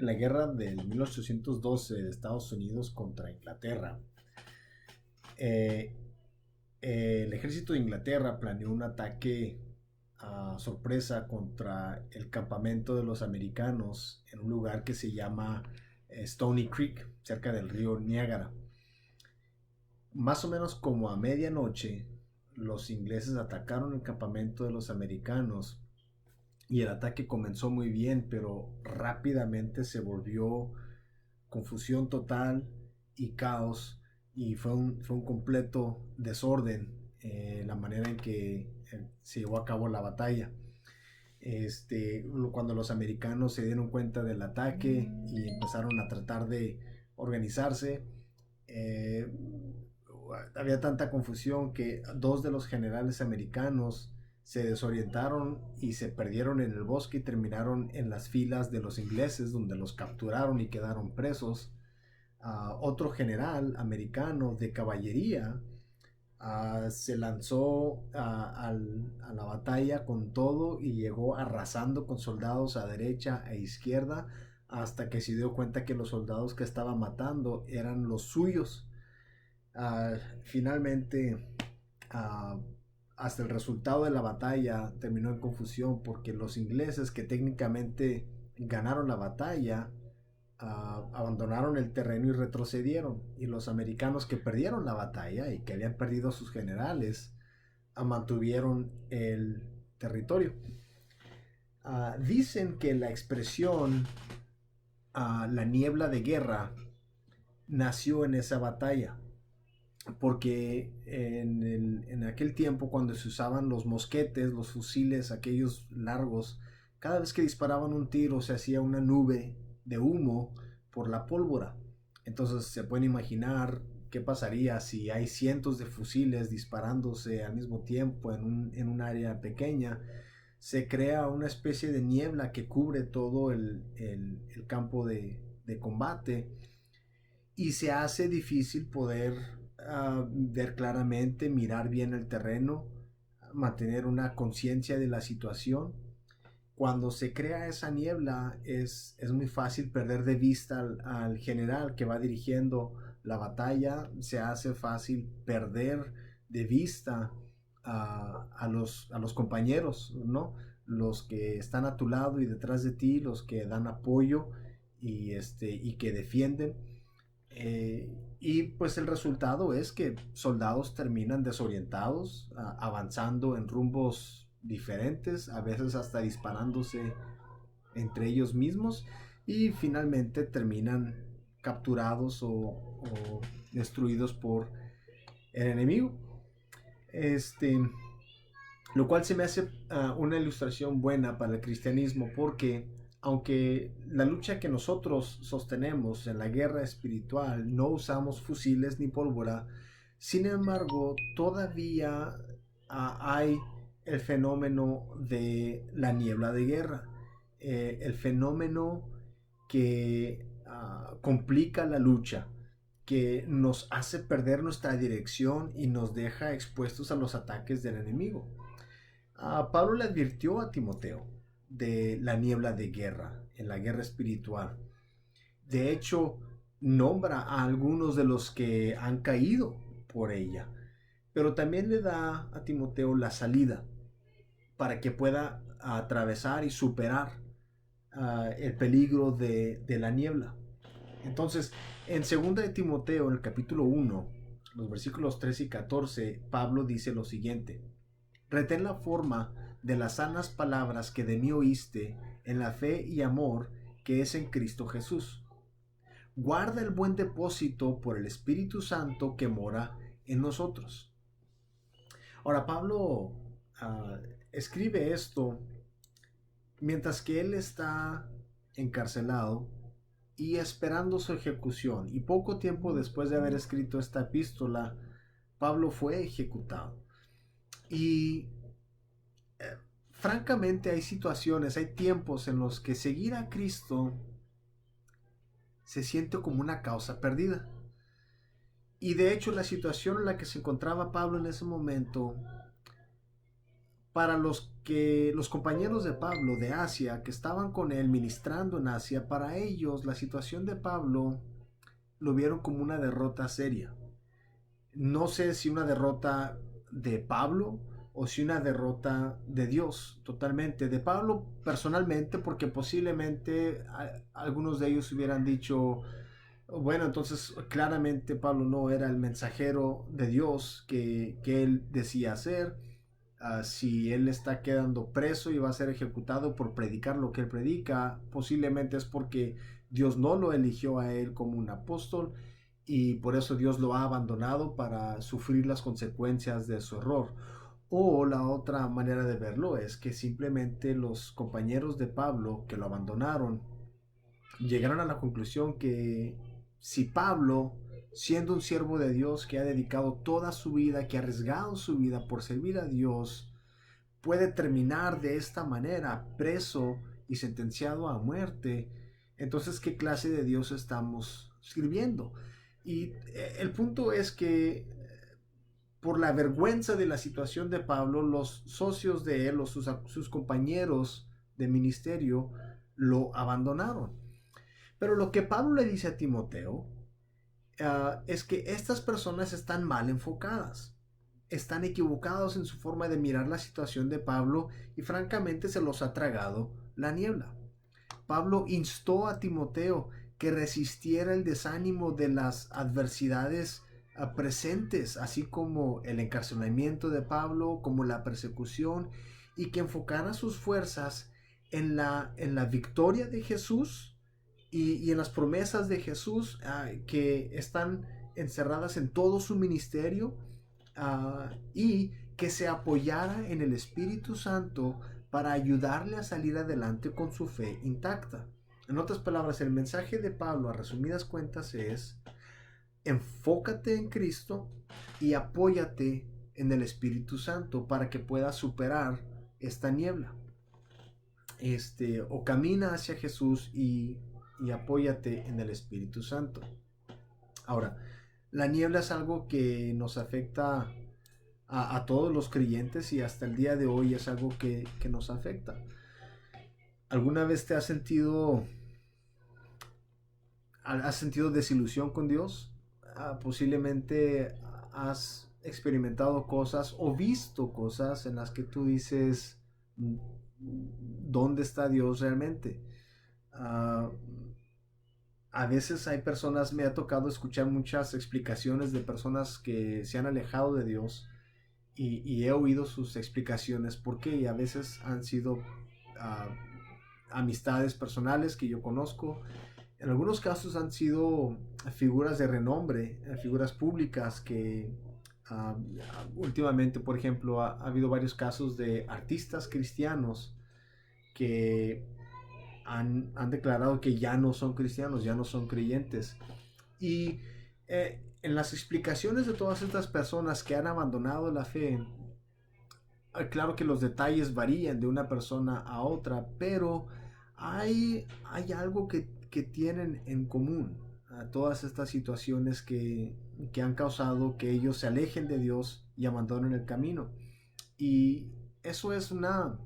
en la guerra del 1812 de Estados Unidos contra Inglaterra. Eh, el ejército de Inglaterra planeó un ataque a sorpresa contra el campamento de los americanos en un lugar que se llama Stony Creek, cerca del río Niágara. Más o menos como a medianoche, los ingleses atacaron el campamento de los americanos y el ataque comenzó muy bien, pero rápidamente se volvió confusión total y caos, y fue un completo desorden la manera en que se llevó a cabo la batalla. Cuando los americanos se dieron cuenta del ataque y empezaron a tratar de organizarse, eh, había tanta confusión que dos de los generales americanos se desorientaron y se perdieron en el bosque y terminaron en las filas de los ingleses, donde los capturaron y quedaron presos. Otro general americano de caballería se lanzó a la batalla con todo y llegó arrasando con soldados a derecha e izquierda, hasta que se dio cuenta que los soldados que estaba matando eran los suyos. Finalmente, uh, hasta el resultado de la batalla terminó en confusión, porque los ingleses, que técnicamente ganaron la batalla, abandonaron el terreno y retrocedieron, y los americanos, que perdieron la batalla y que habían perdido a sus generales, mantuvieron el territorio. Dicen que la expresión la niebla de guerra nació en esa batalla, porque en aquel tiempo, cuando se usaban los mosquetes, los fusiles, aquellos largos, cada vez que disparaban un tiro se hacía una nube de humo por la pólvora. Entonces se pueden imaginar qué pasaría si hay cientos de fusiles disparándose al mismo tiempo en un área pequeña. Se crea una especie de niebla que cubre todo el campo de combate, y se hace difícil poder ver claramente, mirar bien el terreno, mantener una conciencia de la situación. Cuando se crea esa niebla, es muy fácil perder de vista al general que va dirigiendo la batalla. Se hace fácil perder de vista a los compañeros, ¿no? Los que están a tu lado y detrás de ti, los que dan apoyo y que defienden. Y pues el resultado es que soldados terminan desorientados, avanzando en rumbos diferentes, a veces hasta disparándose entre ellos mismos, y finalmente terminan capturados o destruidos por el enemigo. Este, lo cual se me hace una ilustración buena para el cristianismo, porque aunque la lucha que nosotros sostenemos en la guerra espiritual no usamos fusiles ni pólvora, sin embargo todavía hay el fenómeno de la niebla de guerra, el fenómeno que complica la lucha, que nos hace perder nuestra dirección y nos deja expuestos a los ataques del enemigo. Pablo le advirtió a Timoteo de la niebla de guerra, en la guerra espiritual. De hecho, nombra a algunos de los que han caído por ella, pero también le da a Timoteo la salida para que pueda atravesar y superar el peligro de la niebla. Entonces, en 2 de Timoteo, en el capítulo 1, los versículos 13 y 14, Pablo dice lo siguiente: retén la forma de las sanas palabras que de mí oíste, en la fe y amor que es en Cristo Jesús. Guarda el buen depósito por el Espíritu Santo que mora en nosotros. Ahora, Pablo escribe esto mientras que él está encarcelado y esperando su ejecución. Y poco tiempo después de haber escrito esta epístola, Pablo fue ejecutado. Y francamente hay situaciones, hay tiempos en los que seguir a Cristo se siente como una causa perdida. Y de hecho la situación en la que se encontraba Pablo en ese momento para los compañeros de Pablo de Asia que estaban con él ministrando en Asia, para ellos la situación de Pablo lo vieron como una derrota seria. No sé si una derrota de Pablo o si una derrota de Dios, totalmente. De Pablo personalmente, porque posiblemente algunos de ellos hubieran dicho, bueno, entonces claramente Pablo no era el mensajero de Dios que él decía ser. Si él está quedando preso y va a ser ejecutado por predicar lo que él predica, posiblemente es porque Dios no lo eligió a él como un apóstol y por eso Dios lo ha abandonado para sufrir las consecuencias de su error. O la otra manera de verlo es que simplemente los compañeros de Pablo que lo abandonaron llegaron a la conclusión que si Pablo, siendo un siervo de Dios que ha dedicado toda su vida, que ha arriesgado su vida por servir a Dios, puede terminar de esta manera, preso y sentenciado a muerte, entonces ¿qué clase de Dios estamos sirviendo? Y el punto es que por la vergüenza de la situación de Pablo, los socios de él o sus compañeros de ministerio lo abandonaron. Pero lo que Pablo le dice a Timoteo es que estas personas están mal enfocadas, están equivocados en su forma de mirar la situación de Pablo y francamente se los ha tragado la niebla. Pablo instó a Timoteo que resistiera el desánimo de las adversidades presentes, así como el encarcelamiento de Pablo, como la persecución, y que enfocara sus fuerzas en la victoria de Jesús y en las promesas de Jesús que están encerradas en todo su ministerio y que se apoyara en el Espíritu Santo para ayudarle a salir adelante con su fe intacta. En otras palabras, el mensaje de Pablo a resumidas cuentas es: enfócate en Cristo y apóyate en el Espíritu Santo para que puedas superar esta niebla. O camina hacia Jesús y apóyate en el Espíritu Santo. Ahora, la niebla es algo que nos afecta a todos los creyentes y hasta el día de hoy es algo que nos afecta. ¿Alguna vez te has sentido desilusión con Dios? Posiblemente has experimentado cosas o visto cosas en las que tú dices, ¿dónde está Dios realmente? Uh, a veces hay personas, me ha tocado escuchar muchas explicaciones de personas que se han alejado de Dios y he oído sus explicaciones por qué, y a veces han sido amistades personales que yo conozco. En algunos casos han sido figuras de renombre, figuras públicas que últimamente, por ejemplo, ha habido varios casos de artistas cristianos que han declarado que ya no son cristianos, ya no son creyentes. Y en las explicaciones de todas estas personas que han abandonado la fe, claro que los detalles varían de una persona a otra, pero hay algo que tienen en común a todas estas situaciones que han causado que ellos se alejen de Dios y abandonen el camino. Y eso es no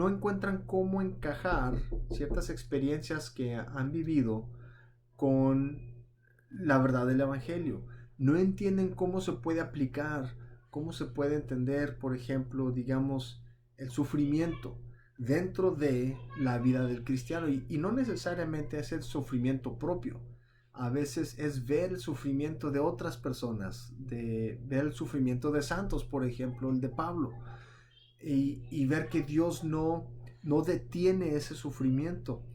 encuentran cómo encajar ciertas experiencias que han vivido con la verdad del Evangelio. No entienden cómo se puede aplicar, cómo se puede entender, por ejemplo, digamos, el sufrimiento dentro de la vida del cristiano. Y no necesariamente es el sufrimiento propio. A veces es ver el sufrimiento de otras personas, de ver el sufrimiento de santos, por ejemplo, el de Pablo. Y ver que Dios no detiene ese sufrimiento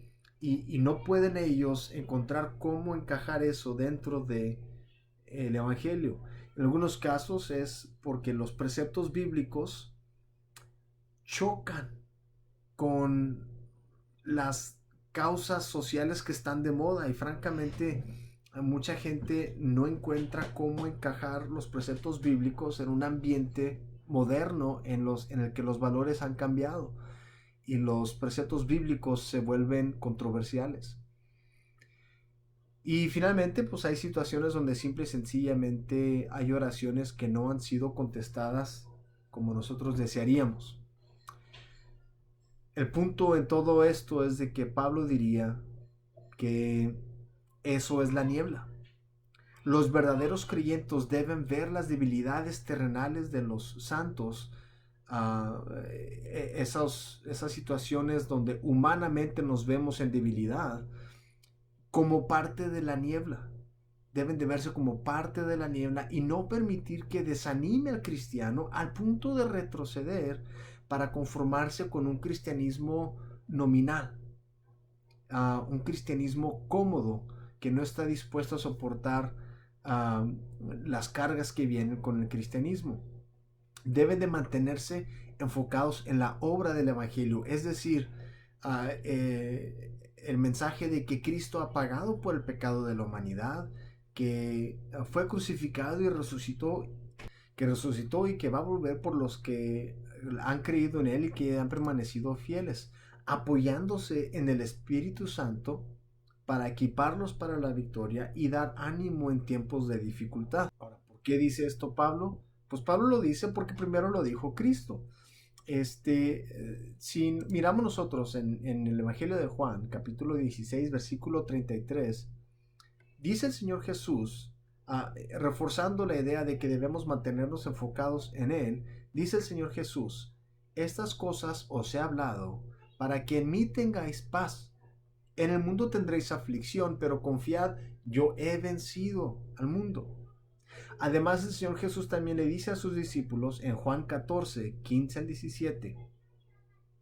y no pueden ellos encontrar cómo encajar eso dentro de el Evangelio. En algunos casos es porque los preceptos bíblicos chocan con las causas sociales que están de moda y francamente mucha gente no encuentra cómo encajar los preceptos bíblicos en un ambiente moderno en el que los valores han cambiado y los preceptos bíblicos se vuelven controversiales. Y finalmente, pues hay situaciones donde simple y sencillamente hay oraciones que no han sido contestadas como nosotros desearíamos. El punto en todo esto es de que Pablo diría que eso es la niebla. Los verdaderos creyentes deben ver las debilidades terrenales de los santos, esas situaciones donde humanamente nos vemos en debilidad, como parte de la niebla. Deben de verse como parte de la niebla y no permitir que desanime al cristiano al punto de retroceder para conformarse con un cristianismo nominal, un cristianismo cómodo que no está dispuesto a soportar uh, las cargas que vienen con el cristianismo. Deben de mantenerse enfocados en la obra del Evangelio, es decir, el mensaje de que Cristo ha pagado por el pecado de la humanidad, que fue crucificado y resucitó, que resucitó y que va a volver por los que han creído en Él y que han permanecido fieles, apoyándose en el Espíritu Santo para equiparlos para la victoria y dar ánimo en tiempos de dificultad. Ahora, ¿por qué dice esto Pablo? Pues Pablo lo dice porque primero lo dijo Cristo. Si miramos nosotros en el Evangelio de Juan, capítulo 16, versículo 33, dice el Señor Jesús, reforzando la idea de que debemos mantenernos enfocados en Él, dice el Señor Jesús, estas cosas os he hablado para que en mí tengáis paz. En el mundo tendréis aflicción, pero confiad, yo he vencido al mundo. Además, el Señor Jesús también le dice a sus discípulos en Juan 14, 15 al 17,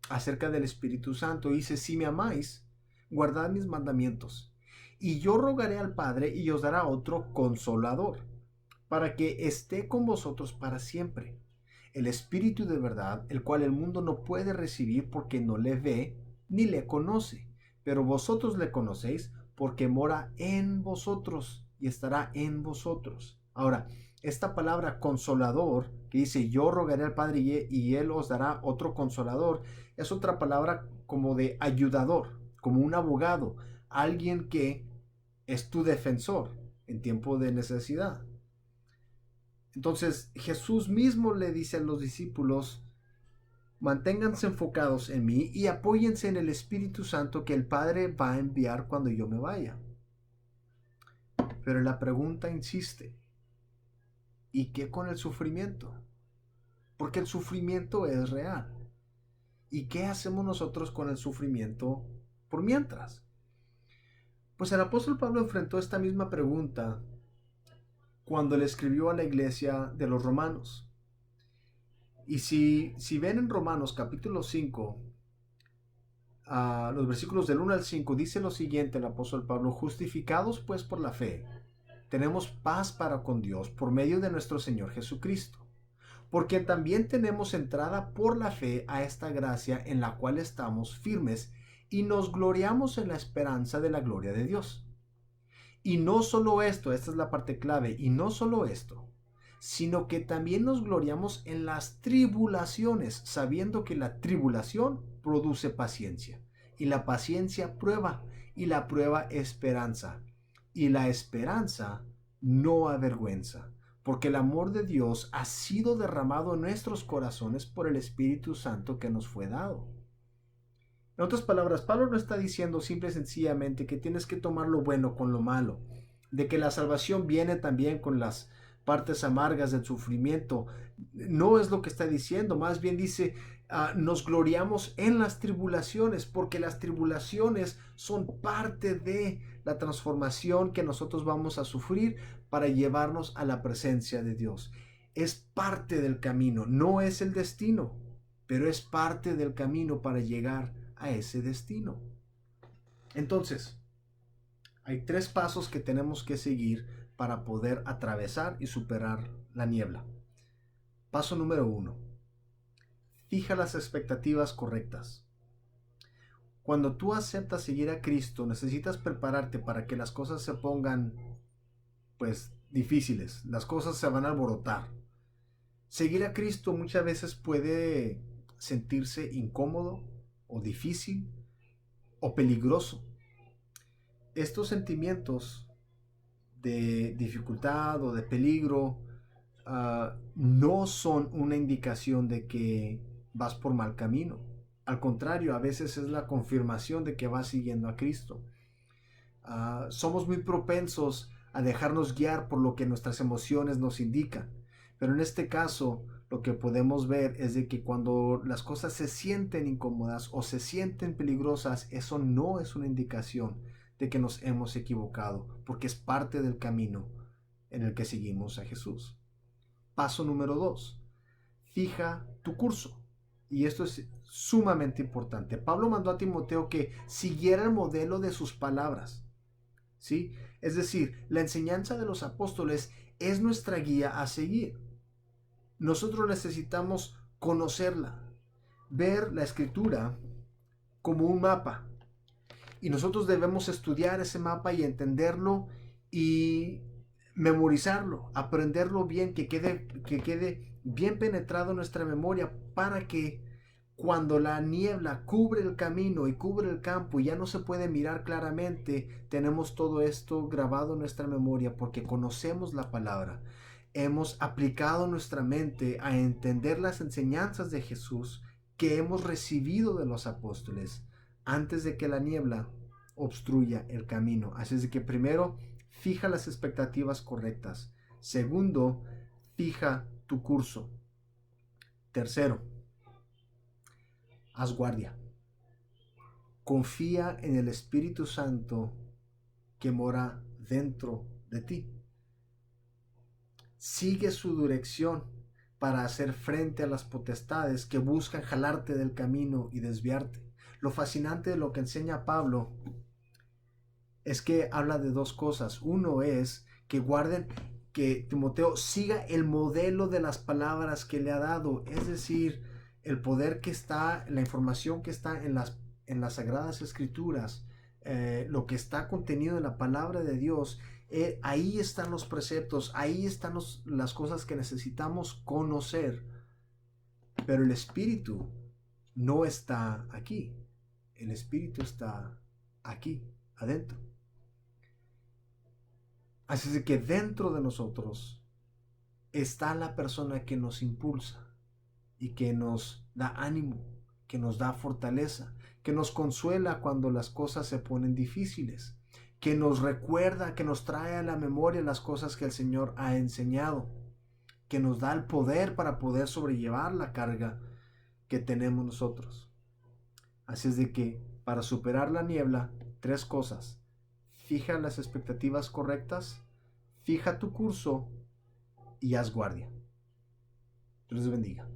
acerca del Espíritu Santo, dice, si me amáis, guardad mis mandamientos, y yo rogaré al Padre y os dará otro consolador, para que esté con vosotros para siempre. El Espíritu de verdad, el cual el mundo no puede recibir porque no le ve ni le conoce, pero vosotros le conocéis porque mora en vosotros y estará en vosotros. Ahora, esta palabra consolador, que dice yo rogaré al Padre y Él os dará otro consolador, es otra palabra como de ayudador, como un abogado, alguien que es tu defensor en tiempo de necesidad. Entonces Jesús mismo le dice a los discípulos, manténganse enfocados en mí y apóyense en el Espíritu Santo que el Padre va a enviar cuando yo me vaya. Pero la pregunta insiste, ¿y qué con el sufrimiento? Porque el sufrimiento es real. ¿Y qué hacemos nosotros con el sufrimiento por mientras? Pues el apóstol Pablo enfrentó esta misma pregunta cuando le escribió a la iglesia de los romanos. Y si ven en Romanos capítulo 5, los versículos del 1 al 5, dice lo siguiente el apóstol Pablo, justificados pues por la fe, tenemos paz para con Dios por medio de nuestro Señor Jesucristo, porque también tenemos entrada por la fe a esta gracia en la cual estamos firmes y nos gloriamos en la esperanza de la gloria de Dios. Y no solo esto, esta es la parte clave, y no solo esto, sino que también nos gloriamos en las tribulaciones, sabiendo que la tribulación produce paciencia, y la paciencia prueba, y la prueba esperanza, y la esperanza no avergüenza, porque el amor de Dios ha sido derramado en nuestros corazones por el Espíritu Santo que nos fue dado. En otras palabras, Pablo no está diciendo simple y sencillamente que tienes que tomar lo bueno con lo malo, de que la salvación viene también con las partes amargas del sufrimiento. No es lo que está diciendo, más bien dice, nos gloriamos en las tribulaciones, porque las tribulaciones son parte de la transformación que nosotros vamos a sufrir para llevarnos a la presencia de Dios. Es parte del camino, no es el destino, pero es parte del camino para llegar a ese destino. Entonces, hay 3 pasos que tenemos que seguir para poder atravesar y superar la niebla. Paso número 1. Fija las expectativas correctas. Cuando tú aceptas seguir a Cristo, necesitas prepararte para que las cosas se pongan, pues, difíciles. Las cosas se van a alborotar. Seguir a Cristo muchas veces puede sentirse incómodo o difícil o peligroso. Estos sentimientos de dificultad o de peligro no son una indicación de que vas por mal camino. Al contrario, a veces es la confirmación de que vas siguiendo a Cristo. Somos muy propensos a dejarnos guiar por lo que nuestras emociones nos indican. Pero en este caso, lo que podemos ver es de que cuando las cosas se sienten incómodas o se sienten peligrosas, eso no es una indicación de que nos hemos equivocado, porque es parte del camino en el que seguimos a Jesús. Paso número 2. Fija tu curso. Y esto es sumamente importante. Pablo mandó a Timoteo que siguiera el modelo de sus palabras. ¿Sí? Es decir, la enseñanza de los apóstoles es nuestra guía a seguir. Nosotros necesitamos conocerla, ver la escritura como un mapa. Y nosotros debemos estudiar ese mapa y entenderlo y memorizarlo, aprenderlo bien, que quede bien penetrado en nuestra memoria para que cuando la niebla cubre el camino y cubre el campo y ya no se puede mirar claramente, tenemos todo esto grabado en nuestra memoria porque conocemos la palabra. Hemos aplicado nuestra mente a entender las enseñanzas de Jesús que hemos recibido de los apóstoles antes de que la niebla obstruya el camino. Así es de que primero, fija las expectativas correctas. Segundo, fija tu curso. Tercero, haz guardia. Confía en el Espíritu Santo que mora dentro de ti. Sigue su dirección para hacer frente a las potestades que buscan jalarte del camino y desviarte. Lo fascinante de lo que enseña Pablo es que habla de dos cosas. Uno es que que Timoteo siga el modelo de las palabras que le ha dado, es decir, el poder que está, la información que está en las Sagradas Escrituras, lo que está contenido en la palabra de Dios. Ahí están los preceptos, ahí están las cosas que necesitamos conocer, pero el Espíritu no está aquí, el Espíritu está aquí, adentro. Así es que dentro de nosotros está la persona que nos impulsa y que nos da ánimo, que nos da fortaleza, que nos consuela cuando las cosas se ponen difíciles, que nos recuerda, que nos trae a la memoria las cosas que el Señor ha enseñado, que nos da el poder para poder sobrellevar la carga que tenemos nosotros. Así es de que para superar la niebla, tres cosas. Fija las expectativas correctas, fija tu curso y haz guardia. Dios les bendiga.